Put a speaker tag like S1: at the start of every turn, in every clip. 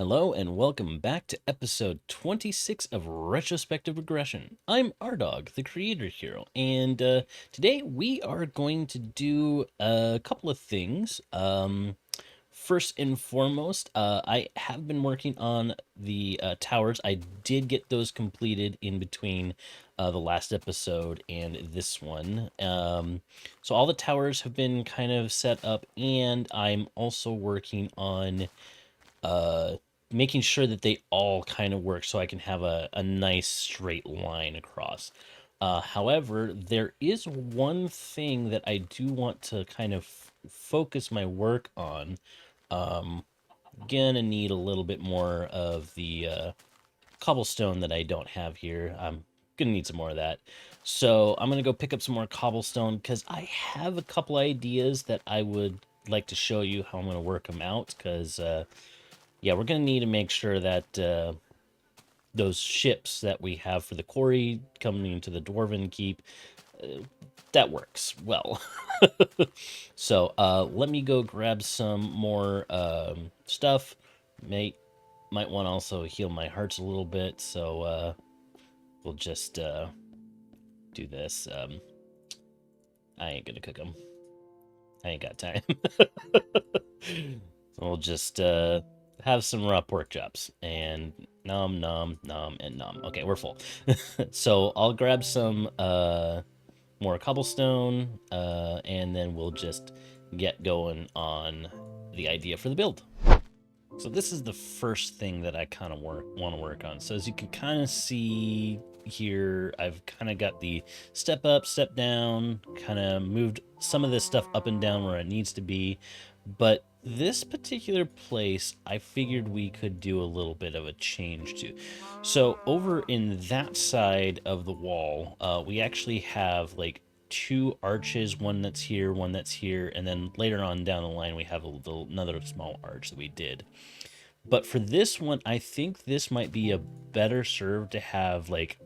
S1: Hello and welcome back to episode 26 of Retrospective Progression. I'm Aredawg, the creator hero, and today we are going to do a couple of things. First and foremost, I have been working on the towers. I did get those completed in between the last episode and this one. So all the towers have been kind of set up, and I'm also working on uh making sure that they all kind of work so I can have a nice straight line across. However, there is one thing that I do want to kind of focus my work on. Um, Gonna need a little bit more of the cobblestone that I don't have here. I'm gonna need some more of that. So I'm gonna go pick up some more cobblestone because I have a couple ideas that I would like to show you how I'm gonna work them out because yeah, we're going to need to make sure that those ships that we have for the quarry coming into the Dwarven Keep, that works well. So let me go grab some more stuff. Might want to also heal my hearts a little bit, so we'll just do this. I ain't gonna cook them. I ain't got time. We'll just have some raw pork chops and nom nom nom and nom. Okay, we're full. So I'll grab some more cobblestone and then we'll just get going on the idea for the build. So this is the first thing that I kind of want to work on. So as you can kind of see here, I've kind of got the step up, step down, kind of moved some of this stuff up and down where it needs to be. But this particular place, I figured we could do a little bit of a change to. So over in that side of the wall, we actually have like two arches, one that's here, one that's here, and then later on down the line we have another small arch that we did. But for this one, I think this might be a better serve to have like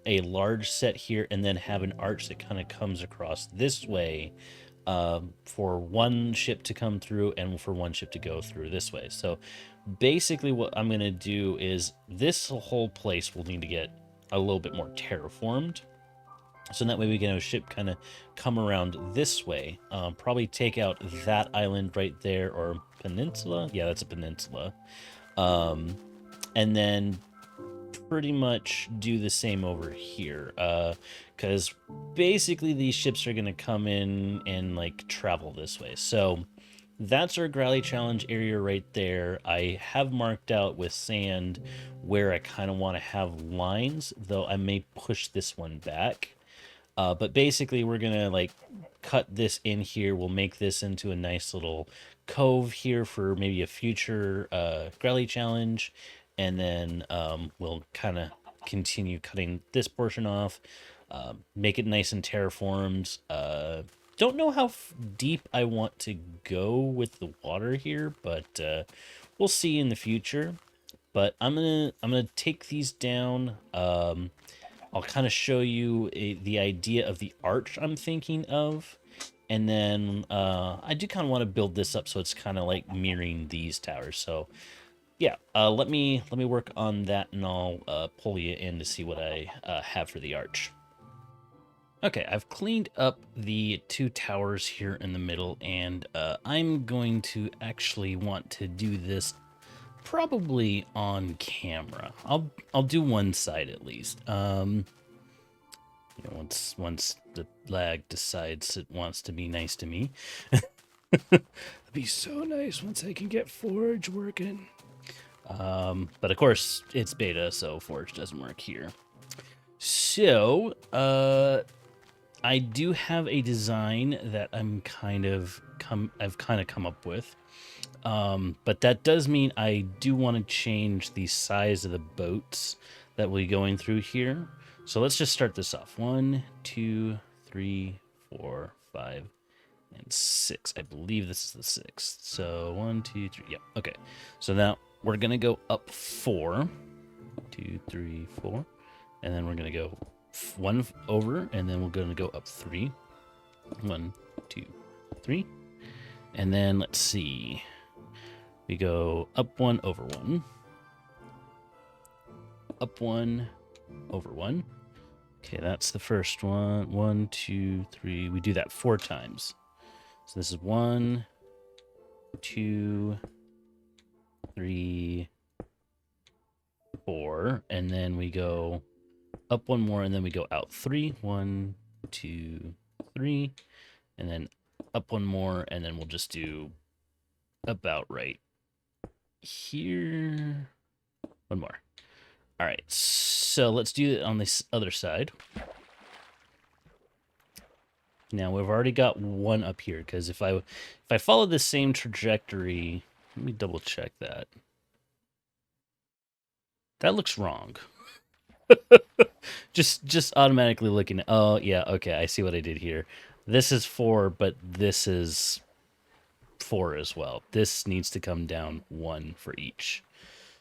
S1: a large set here and then have an arch that kind of comes across this way for one ship to come through and for one ship to go through this way. So basically what I'm going to do is this whole place will need to get a little bit more terraformed. So that way we can have a ship kind of come around this way. Probably take out that island right there, or peninsula. Yeah, that's a peninsula. And then pretty much do the same over here. Because basically these ships are going to come in and like travel this way. So that's our Growlie Challenge area right there. I have marked out with sand where I kind of want to have lines, though I may push this one back. But basically we're gonna like cut this in here. We'll make this into a nice little cove here for maybe a future Growlie challenge, and then we'll kind of continue cutting this portion off, make it nice and terraformed. Don't know how deep I want to go with the water here, but we'll see in the future. But I'm gonna take these down. I'll kind of show you the idea of the arch I'm thinking of. And then I do kind of want to build this up so it's kind of like mirroring these towers. So yeah, let me work on that and I'll pull you in to see what I have for the arch. Okay, I've cleaned up the two towers here in the middle, and I'm going to actually want to do this probably on camera. I'll do one side at least. Once the lag decides it wants to be nice to me. It'll be so nice once I can get Forge working. But of course it's beta, so Forge doesn't work here. So, I do have a design that I've kind of come up with. But that does mean I do want to change the size of the boats that we'll be going through here. So let's just start this off. 1, 2, 3, 4, 5, and 6. I believe this is the 6th. So 1, 2, 3. Yep. Okay. So now we're going to go up 4. 2, 3, 4. And then we're going to go 1 over, and then we're going to go up 3. 1, 2, 3. And then let's see. We go up 1 over 1. up 1, over 1. Okay, that's the first one. 1, 2, 3. We do that 4 times. So this is 1, 2, 3, 4. And then we go up 1 more, and then we go out 3. 1, 2, 3. And then up 1 more, and then we'll just do about right here. 1 more. All right, so let's do it on this other side. Now we've already got 1 up here, because if I follow the same trajectory, let me double check that. That looks wrong. just automatically looking at, oh yeah, okay, I see what I did here. This is 4, but this is 4 as well. This needs to come down 1 for each.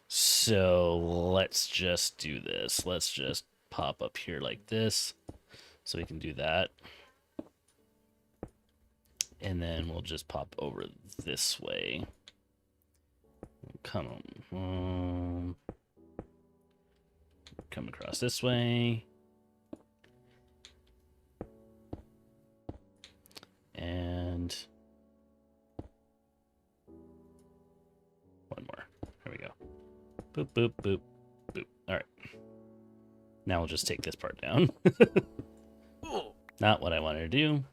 S1: So let's just do this. Let's just pop up here like this, so we can do that. And then we'll just pop over this way. Come across this way. And 1 more. There we go. Boop, boop, boop, boop. All right. Now we'll just take this part down. Not what I wanted to do,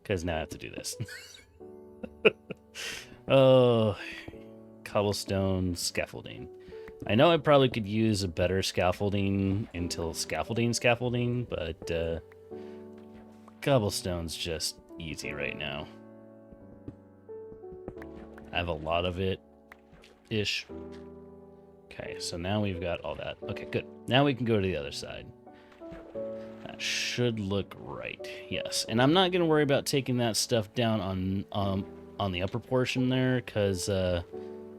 S1: because now I have to do this. Oh, cobblestone scaffolding. I know I probably could use a better scaffolding until scaffolding, but cobblestone's just easy right now. I have a lot of it-ish. Okay, so now we've got all that. Okay, good. Now we can go to the other side. That should look right. Yes, and I'm not going to worry about taking that stuff down on the upper portion there, because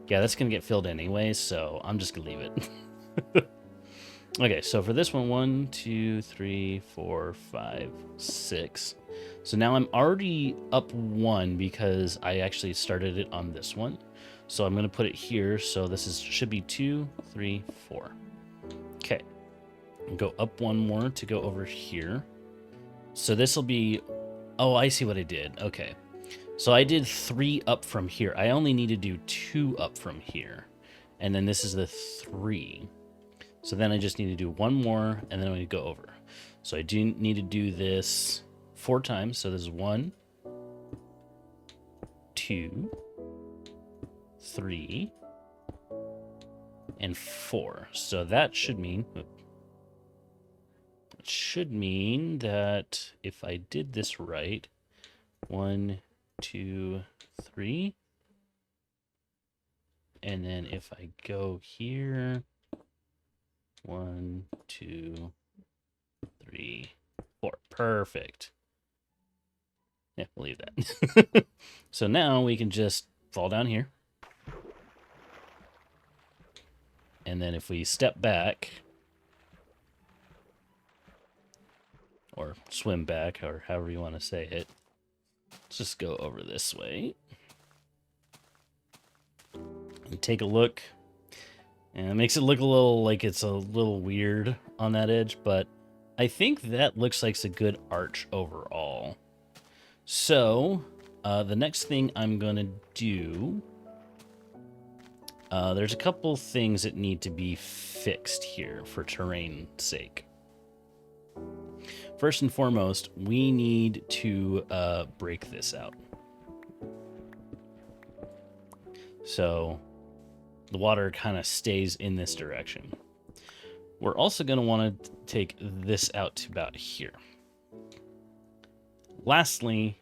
S1: yeah, that's going to get filled anyway, so I'm just going to leave it. Okay, so for this one, 1, 2, 3, 4, 5, 6. So now I'm already up 1 because I actually started it on this one. So I'm going to put it here. So this should be 2, 3, 4. Okay. Go up 1 more to go over here. So this will be... Oh, I see what I did. Okay. So I did 3 up from here. I only need to do 2 up from here. And then this is the 3. So then I just need to do 1 more, and then I'm going to go over. So I do need to do this 4 times. So this is 1, 2, 3, and 4. So that should mean... It should mean that if I did this right, 1, 2, 3, and then if I go here, 1, 2, 3, 4. Perfect. Yeah, we'll leave that. So now we can just fall down here. And then if we step back, or swim back, or however you want to say it, let's just go over this way. And take a look. And it makes it look a little like it's a little weird on that edge, but I think that looks like a good arch overall. So, the next thing I'm going to do, there's a couple things that need to be fixed here for terrain's sake. First and foremost, we need to break this out. So the water kind of stays in this direction. We're also going to want to take this out to about here. Lastly,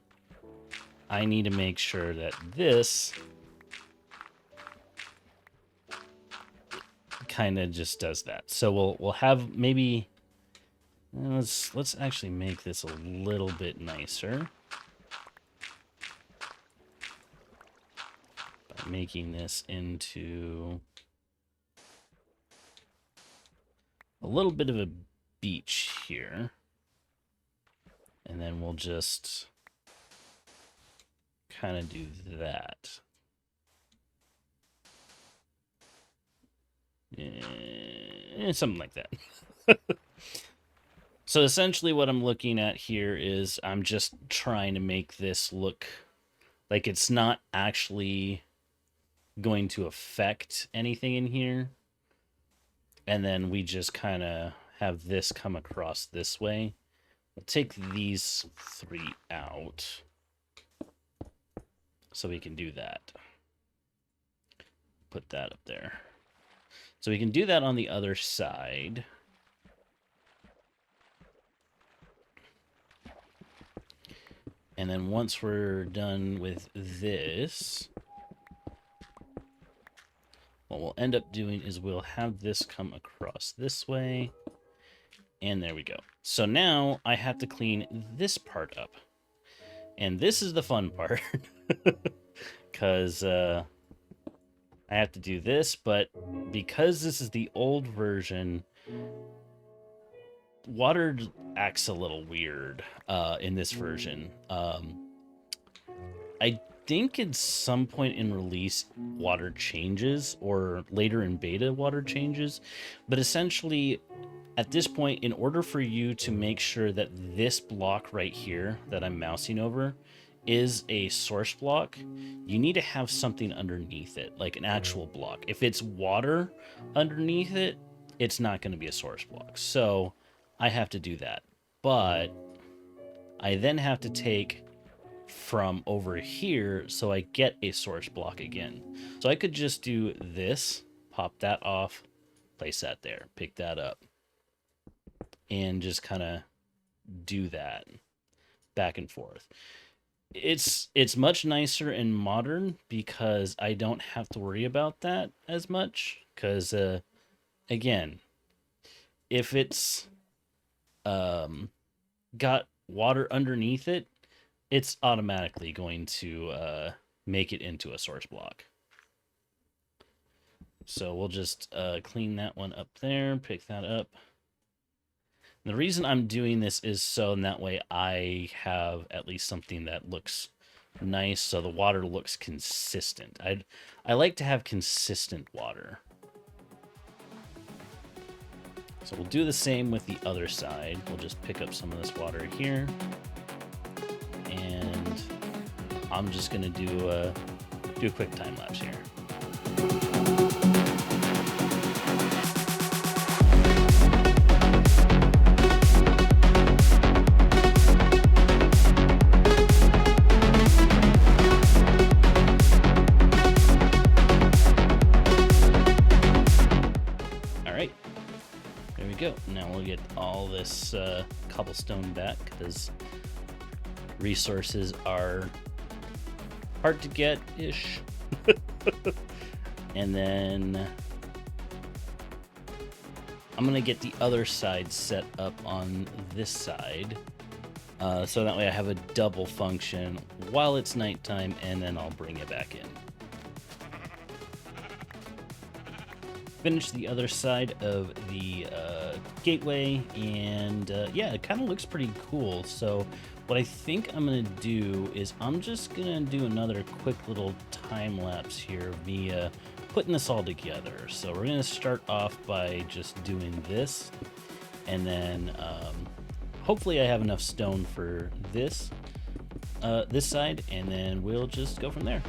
S1: I need to make sure that this kind of just does that. So we'll have maybe let's actually make this a little bit nicer by making this into a little bit of a beach here. And then we'll just kind of do that. Something like that. So essentially what I'm looking at here is I'm just trying to make this look like it's not actually going to affect anything in here. And then we just kind of have this come across this way. We'll take these 3 out so we can do that. Put that up there. So we can do that on the other side. And then once we're done with this, what we'll end up doing is we'll have this come across this way. And there we go. So now I have to clean this part up. And this is the fun part. Because I have to do this, but because this is the old version, water acts a little weird in this version. I think at some point in release, water changes, or later in beta, water changes. But essentially, at this point, in order for you to make sure that this block right here that I'm mousing over is a source block, you need to have something underneath it, like an actual block. If it's water underneath it, it's not going to be a source block. So I have to do that. But I then have to take from over here so I get a source block again. So I could just do this, pop that off, place that there, pick that up, and just kind of do that back and forth. It's much nicer and modern because I don't have to worry about that as much. Because again, if it's got water underneath it, it's automatically going to make it into a source block. So we'll just clean that one up there, pick that up. And the reason I'm doing this is so in that way I have at least something that looks nice, so the water looks consistent. I like to have consistent water. So we'll do the same with the other side. We'll just pick up some of this water here. And I'm just gonna do a quick time lapse here. Now we'll get all this cobblestone back because resources are hard to get-ish. And then I'm going to get the other side set up on this side. So that way I have a double function while it's nighttime, and then I'll bring it back in. Finish the other side of the gateway, and yeah, it kind of looks pretty cool. So what I think I'm gonna do is I'm just gonna do another quick little time lapse here of me putting this all together. So we're gonna start off by just doing this, and then hopefully I have enough stone for this side, and then we'll just go from there.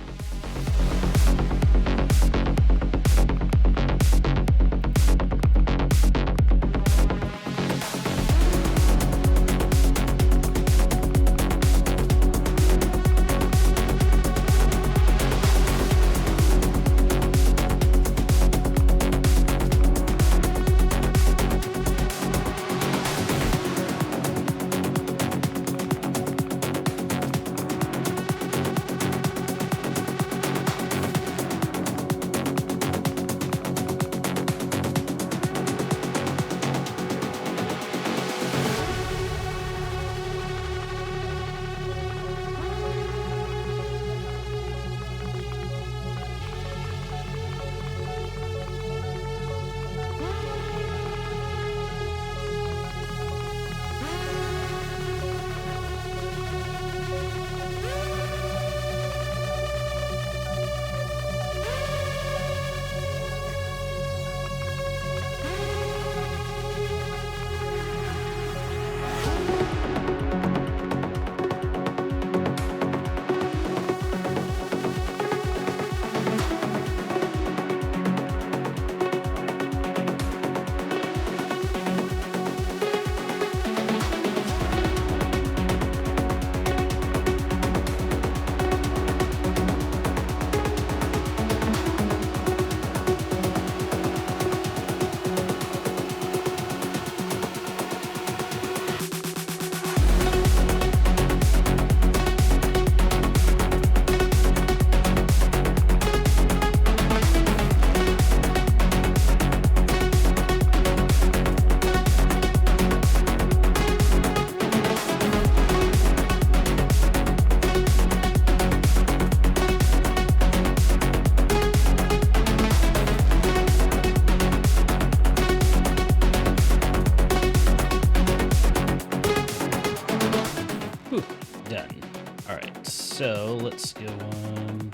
S1: so let's go 1,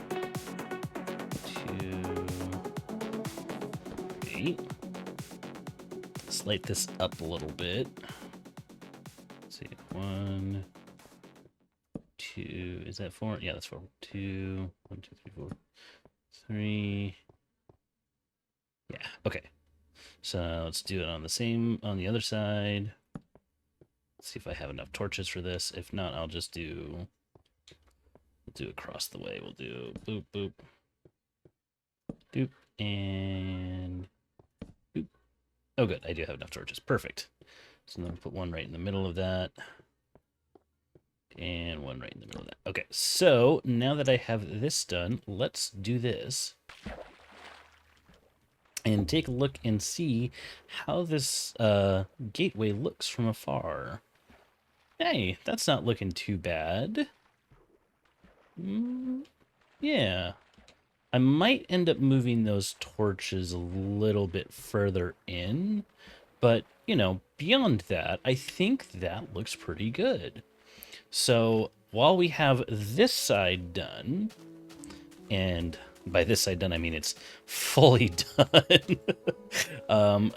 S1: 2, 3. Let's light this up a little bit. Let's see, 1, 2. Is that 4? Yeah, that's 4. 2, 1, 2, 3, 4, 3. Yeah, okay. So let's do it on the other side. Let's see if I have enough torches for this. If not, I'll just do across the way. We'll do boop, boop, doop, and boop. Oh, good. I do have enough torches. Perfect. So then put one right in the middle of that. And one right in the middle of that. Okay, so now that I have this done, let's do this. And take a look and see how this gateway looks from afar. Hey, that's not looking too bad. Yeah. I might end up moving those torches a little bit further in, but, you know, beyond that, I think that looks pretty good. So while we have this side done, and by this side done, I mean it's fully done,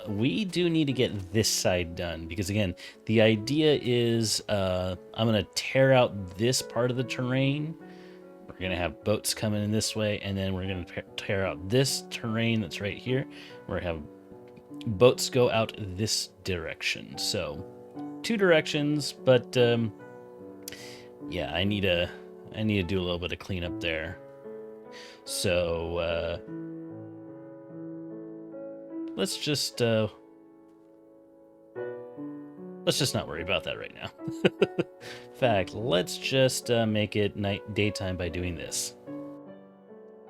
S1: we do need to get this side done, because again, the idea is I'm going to tear out this part of the terrain. We're going to have boats coming in this way, and then we're going to tear out this terrain that's right here. We're going to have boats go out this direction. So 2 directions, but yeah, I need to do a little bit of cleanup there. So let's just not worry about that right now. In fact, let's just make it daytime by doing this.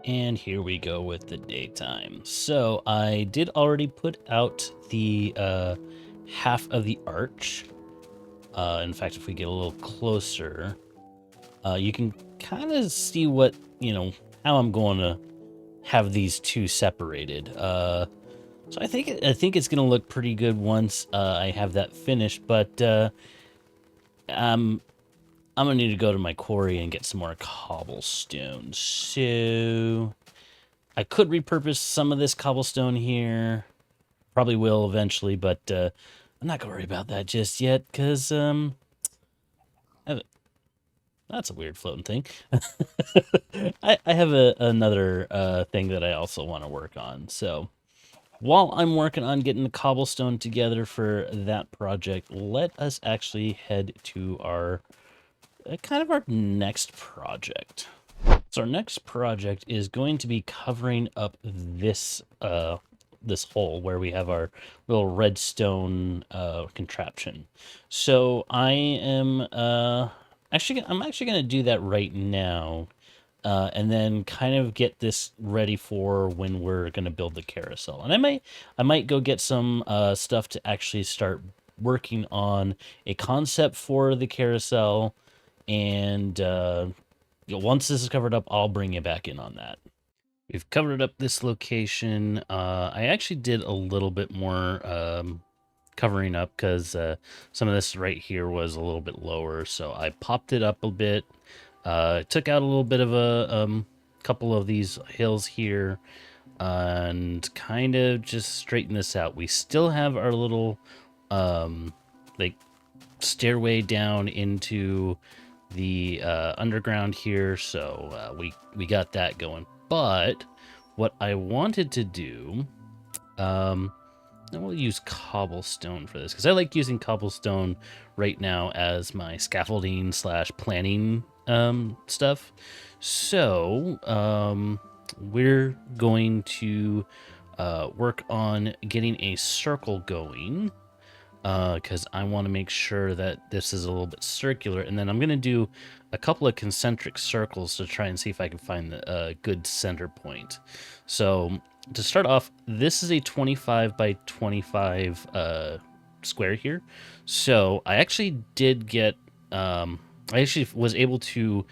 S1: And here we go with the daytime. So I did already put out the half of the arch. In fact, if we get a little closer, you can kind of see what, how I'm going to have these two separated. So I think it's going to look pretty good once I have that finished, but I'm going to need to go to my quarry and get some more cobblestone. So I could repurpose some of this cobblestone here. Probably will eventually, but I'm not going to worry about that just yet, because that's a weird floating thing. I have another thing that I also want to work on. So while I'm working on getting the cobblestone together for that project, let us actually head to our kind of our next project. So our next project is going to be covering up this this hole where we have our little redstone contraption. So I'm actually going to do that right now, and then kind of get this ready for when we're going to build the carousel. And I might go get some stuff to actually start working on a concept for the carousel. And once this is covered up, I'll bring you back in on that. We've covered up this location. I actually did a little bit more covering up because some of this right here was a little bit lower. So I popped it up a bit. Took out a little bit of a couple of these hills here and kind of just straighten this out. We still have our little like stairway down into the underground here, so we got that going. But what I wanted to do, and we'll use cobblestone for this because I like using cobblestone right now as my scaffolding / planning stuff. So we're going to work on getting a circle going, because I want to make sure that this is a little bit circular, and then I'm going to do a couple of concentric circles to try and see if I can find the good center point. So to start off, this is a 25 by 25 square here. So I actually did get, I actually was able to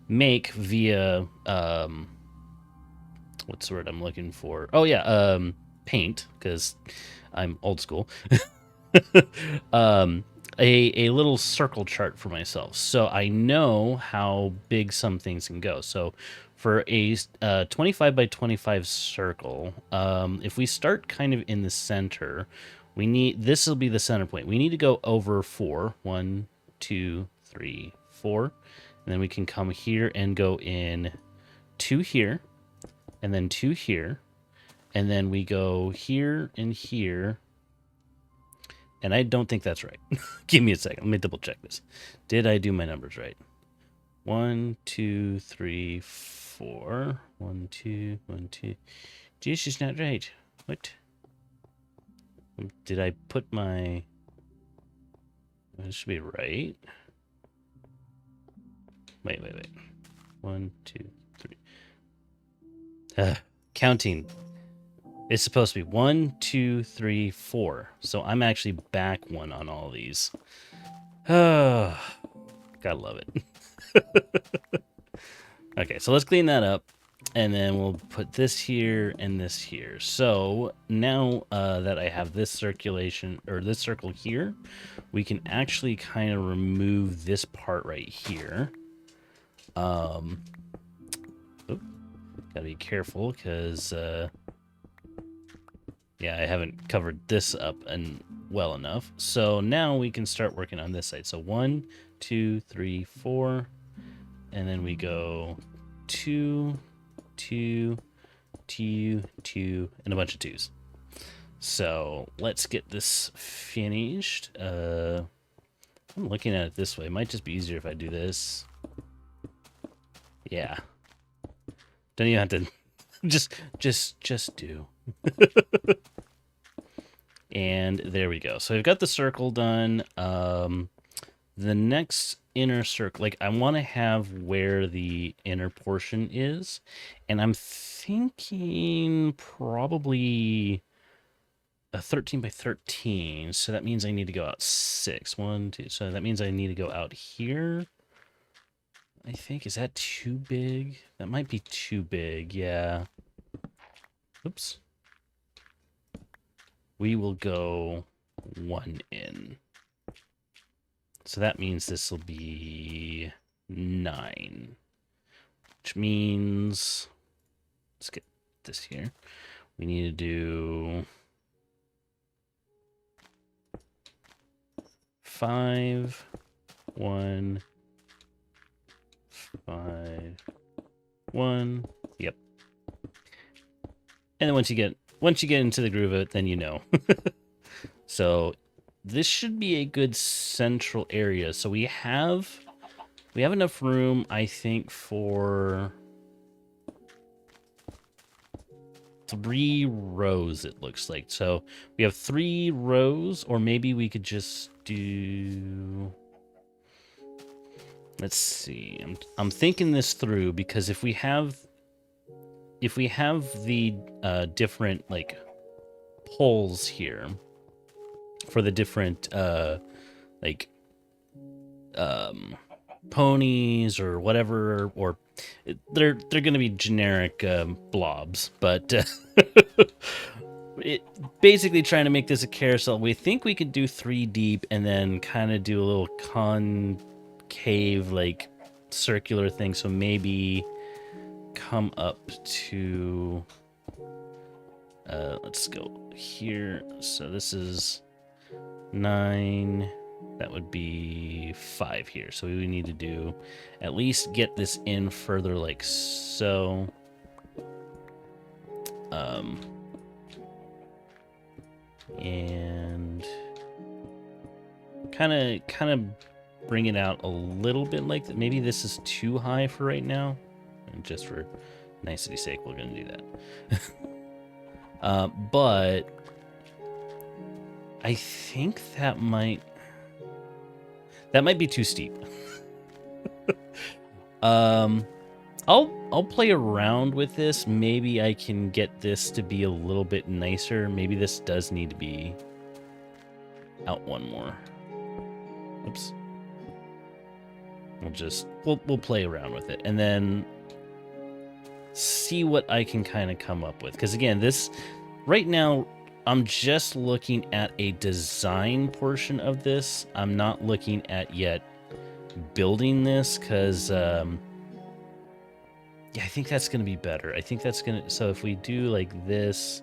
S1: make via, what's the word I'm looking for? Oh yeah, paint, because I'm old school. I a little circle chart for myself, so I know how big some things can go. So for a 25 by 25 circle, if we start kind of in the center, we need, this will be the center point. We need to go over 4. 1, 2, 3, 4. And then we can come here and go in 2 here, and then 2 here. And then we go here and here. And I don't think that's right. Give me a second. Let me double check this. Did I do my numbers right? 1, 2, 3, 4. 1, 2, 1, 2. This is not right. What? Did I put my... This should be right. Wait. 1, 2, 3. Counting. It's supposed to be 1, 2, 3, 4. So I'm actually back 1 on all these. Oh, gotta love it. Okay, so let's clean that up. And then we'll put this here and this here. So now that I have this circulation, or this circle here, we can actually kind of remove this part right here. Gotta be careful because... yeah, I haven't covered this up and well enough. So now we can start working on this side. So 1, 2, 3, 4. And then we go 2, 2, 2, 2, and a bunch of 2s. So let's get this finished. I'm looking at it this way. It might just be easier if I do this. Yeah. Don't even have to... just do. And there we go. So I've got the circle done. The next inner circle, like I want to have where the inner portion is, and I'm thinking probably a 13 by 13. So that means I need to go out 6. 1, 2. So that means I need to go out here. I think, is that too big? That might be too big. Yeah. Oops. We will go 1 in. So that means this will be 9. Which means, let's get this here. We need to do 5, 1, 5, 1. Yep. And then once you get into the groove of it, then you know. So this should be a good central area. So we have enough room, I think, for 3 rows, it looks like. So we have 3 rows, or maybe we could just do... Let's see. I'm thinking this through, because if we have the different like poles here for the different like ponies or whatever, or they're going to be generic blobs, but it basically trying to make this a carousel. We think we could do 3 deep and then kind of do a little concave like circular thing. So maybe come up to let's go here. So this is 9, that would be 5 here. So we need to do at least get this in further like so. And kind of bring it out a little bit like that. Maybe this is too high for right now. And just for nicety's sake, we're going to do that. But I think that might be too steep. I'll play around with this. Maybe I can get this to be a little bit nicer. Maybe this does need to be out 1 more. Oops. We'll play around with it, and then see what I can kind of come up with. Because again, this right now, I'm just looking at a design portion of this. I'm not looking at yet building this because, yeah, I think that's going to be better. I think that's going to, so if we do like this,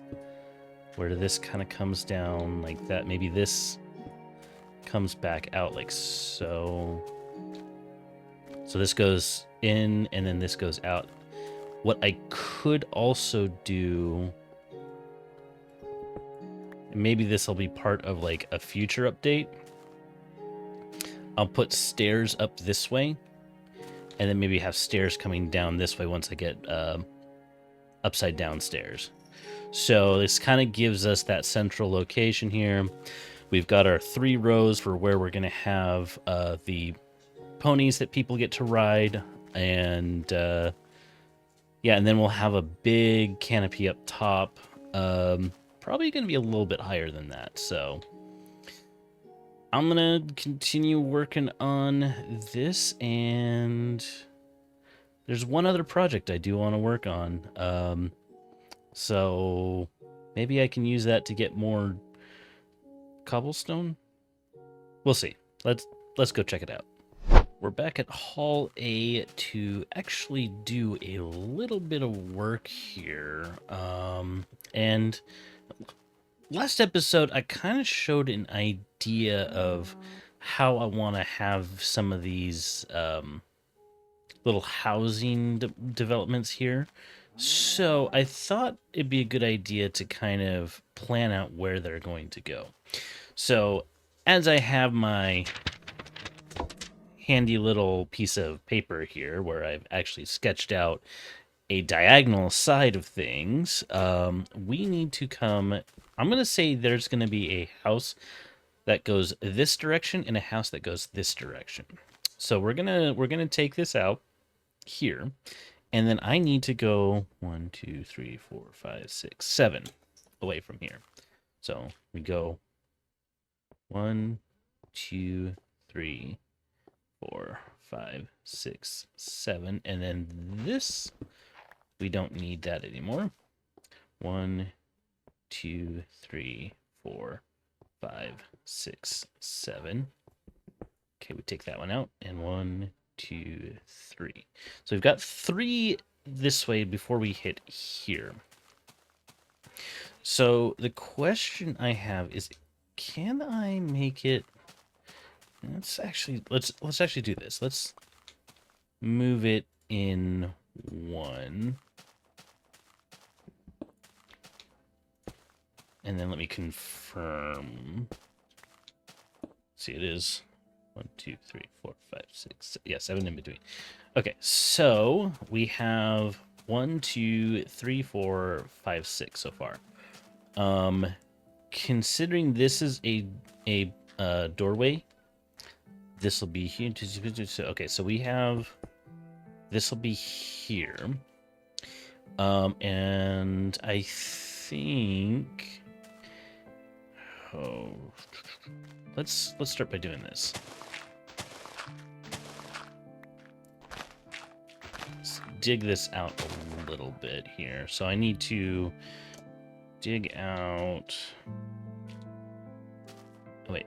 S1: where this kind of comes down like that, maybe this comes back out like so. So this goes in and then this goes out. What I could also do, maybe this will be part of like a future update. I'll put stairs up this way and then maybe have stairs coming down this way once I get upside down stairs. So this kind of gives us that central location here. We've got our 3 rows for where we're going to have the ponies that people get to ride. And yeah, and then we'll have a big canopy up top. Probably going to be a little bit higher than that. So I'm going to continue working on this. And there's one other project I do want to work on. So maybe I can use that to get more cobblestone. We'll see. Let's go check it out. We're back at Hall A to actually do a little bit of work here. And last episode, I kind of showed an idea of how I want to have some of these little housing developments here. So I thought it'd be a good idea to kind of plan out where they're going to go. So as I have my handy little piece of paper here where I've actually sketched out a diagonal side of things, we need to come, I'm going to say there's going to be a house that goes this direction and a house that goes this direction. So we're going to take this out here. And then I need to go 1, 2, 3, 4, 5, 6, 7 away from here. So we go 1, 2, 3, 4, 5, 6, 7. And then this, we don't need that anymore. 1, 2, 3, 4, 5, 6, 7. Okay, we take that one out. And 1, 2, 3. So we've got 3 this way before we hit here. So the question I have is, can I make it? Let's actually do this. Let's move it in 1. And then let me confirm. See, it is 1, 2, 3, 4, 5, 6, yeah, 7 in between. Okay, so we have 1, 2, 3, 4, 5, 6 so far. Considering this is a doorway, this will be here. Okay, so we have this will be here. And I think let's start by doing this. Let's dig this out a little bit here. So I need to dig out. Oh, wait.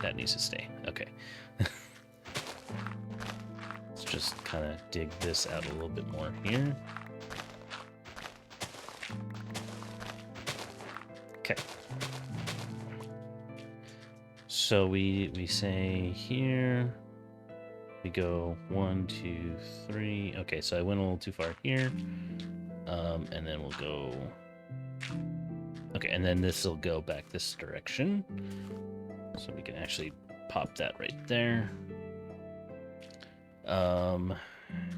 S1: That needs to stay. Okay. Let's just kind of dig this out a little bit more here. Okay. So we say here, we go 1, 2, 3. Okay, so I went a little too far here. And then we'll go. Okay, and then this will go back this direction. So we can actually pop that right there. Let's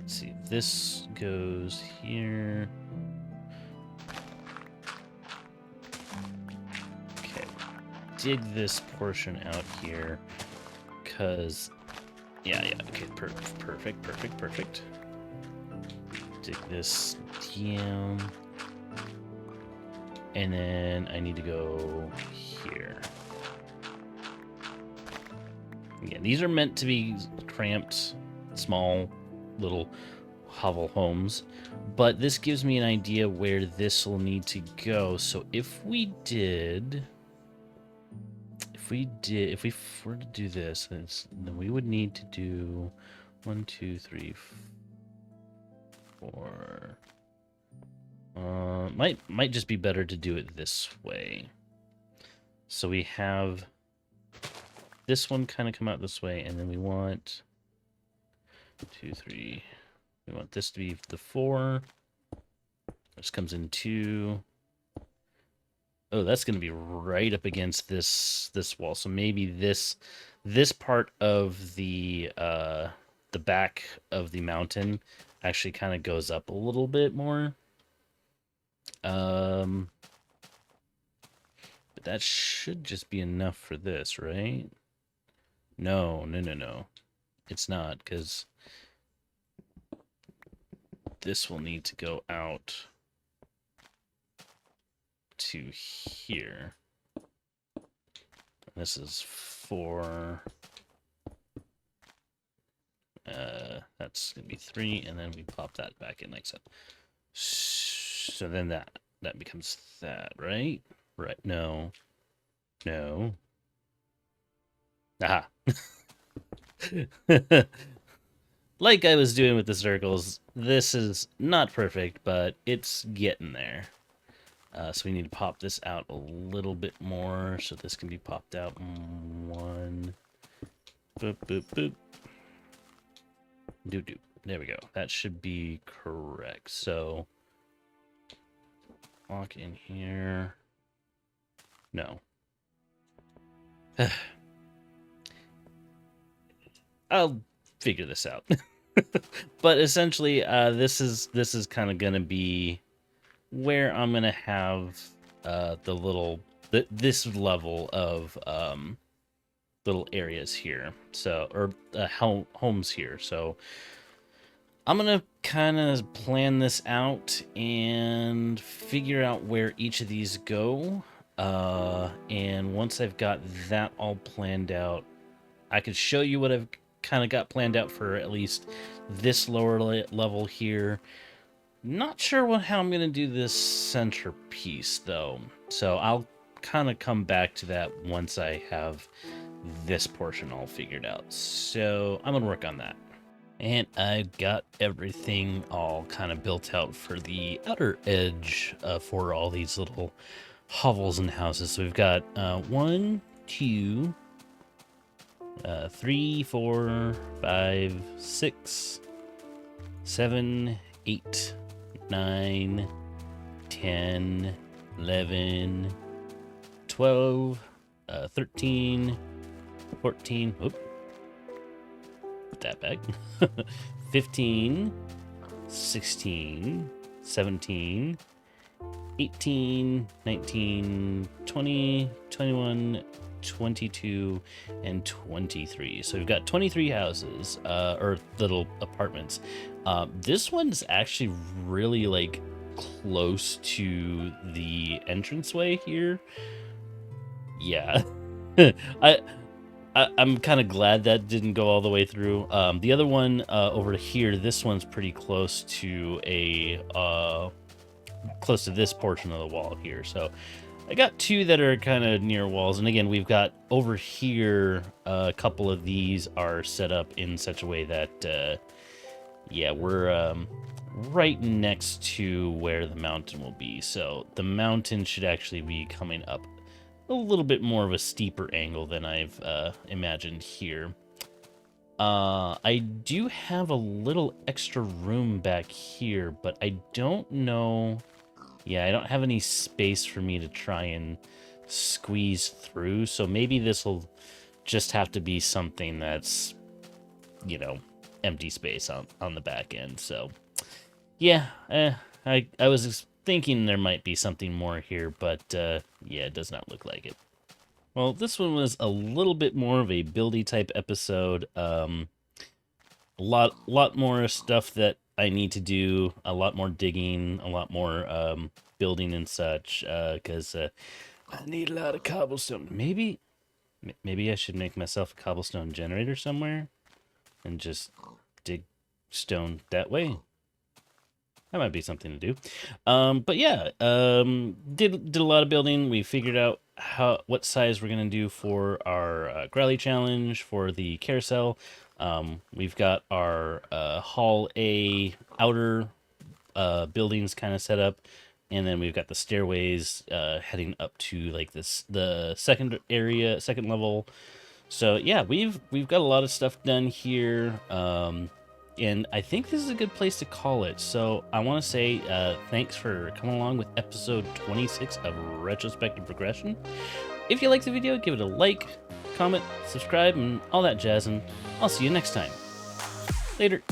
S1: see, this goes here. Okay, dig this portion out here, because, yeah, okay, perfect. Dig this down. And then I need to go here. Again, these are meant to be cramped, small, little hovel homes. But this gives me an idea where this will need to go. So if we were to do this, then we would need to do 1, 2, 3, 4. Might just be better to do it this way. So we have this one kind of come out this way, and then we want 2, 3. We want this to be the 4. This comes in 2. Oh, that's going to be right up against this wall. So maybe this part of the back of the mountain actually kind of goes up a little bit more. But that should just be enough for this, right? No. It's not, because this will need to go out to here. This is 4. That's gonna be 3, and then we pop that back in like so. So then that becomes that, right? Right? No. Aha. Like I was doing with the circles, this is not perfect, but it's getting there. So we need to pop this out a little bit more, so this can be popped out. 1. Boop, boop, boop. Doop. There we go. That should be correct. So, walk in here. No. I'll figure this out. But essentially, this is kind of gonna be where I'm gonna have this level of little areas here, so, or homes here. So I'm gonna kind of plan this out and figure out where each of these go. And once I've got that all planned out, I could show you what I've kind of got planned out for at least this lower level here. Not sure how I'm gonna do this centerpiece though, so I'll kind of come back to that once I have this portion all figured out. So I'm gonna work on that. And I've got everything all kind of built out for the outer edge for all these little hovels and houses. So we've got 1, 2, 3, 4, 5, 6, 7, 8, 9, 10, 11, 12, 13, 14, whoop, put that back, 15, 16, 17, 18, 19, 20, 21, 22, and 23. So we've got 23 houses, or little apartments. This one's actually really like close to the entranceway here. Yeah. I'm kind of glad that didn't go all the way through. The other one over here, this one's pretty close to close to this portion of the wall here. So I got 2 that are kind of near walls, and again, we've got over here a couple of these are set up in such a way that yeah, we're right next to where the mountain will be. So the mountain should actually be coming up a little bit more of a steeper angle than I've imagined here. I do have a little extra room back here, but I don't know. Yeah, I don't have any space for me to try and squeeze through. So maybe this will just have to be something that's, you know, empty space on the back end. So yeah, I was thinking there might be something more here, but yeah, it does not look like it. Well, this one was a little bit more of a buildy type episode. A lot more stuff that I need to do, a lot more digging, a lot more building and such, because I need a lot of cobblestone. Maybe I should make myself a cobblestone generator somewhere and just dig stone that way. That might be something to do. But yeah, did a lot of building. We figured out what size we're gonna do for our Growlie Challenge for the carousel. We've got our Hall A outer buildings kind of set up, and then we've got the stairways heading up to like the second level. So yeah, we've got a lot of stuff done here. And I think this is a good place to call it. So I want to say thanks for coming along with episode 26 of Retrospective Progression. If you liked the video, give it a like, comment, subscribe, and all that jazz, and I'll see you next time. Later.